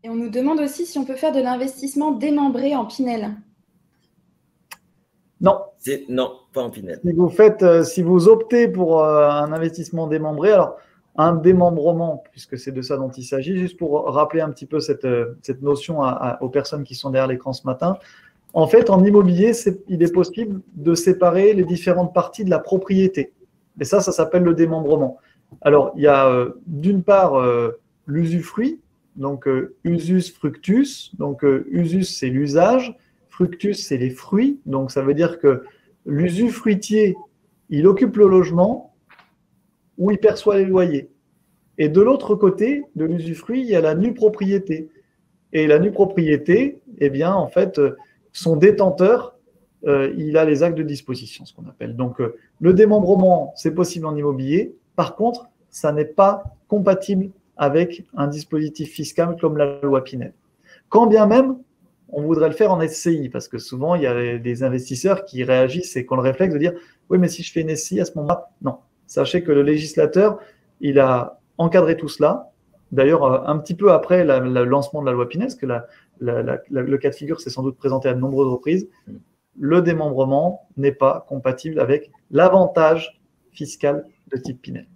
Et on nous demande aussi si on peut faire de l'investissement démembré en Pinel. Non. Non, pas en Pinel. Si vous optez pour un investissement démembré, alors un démembrement, puisque c'est de ça dont il s'agit, juste pour rappeler un petit peu cette notion aux personnes qui sont derrière l'écran ce matin. En fait, en immobilier, il est possible de séparer les différentes parties de la propriété. Et ça s'appelle le démembrement. Alors, il y a d'une part l'usufruit, donc usus fructus. Donc, usus, c'est l'usage. Fructus, c'est les fruits. Donc, ça veut dire que l'usufruitier, il occupe le logement où il perçoit les loyers. Et de l'autre côté de l'usufruit, il y a la nue propriété. Et la nue propriété, eh bien, en fait, son détenteur, il a les actes de disposition, ce qu'on appelle. Donc, le démembrement, c'est possible en immobilier. Par contre, ça n'est pas compatible avec un dispositif fiscal comme la loi Pinel. Quand bien même, on voudrait le faire en SCI, parce que souvent, il y a des investisseurs qui réagissent et qui ont le réflexe de dire « Oui, mais si je fais une SCI à ce moment-là, non ». Sachez que le législateur, il a encadré tout cela. D'ailleurs, un petit peu après le lancement de la loi Pinel, parce que le cas de figure s'est sans doute présenté à de nombreuses reprises, le démembrement n'est pas compatible avec l'avantage fiscal de type Pinel.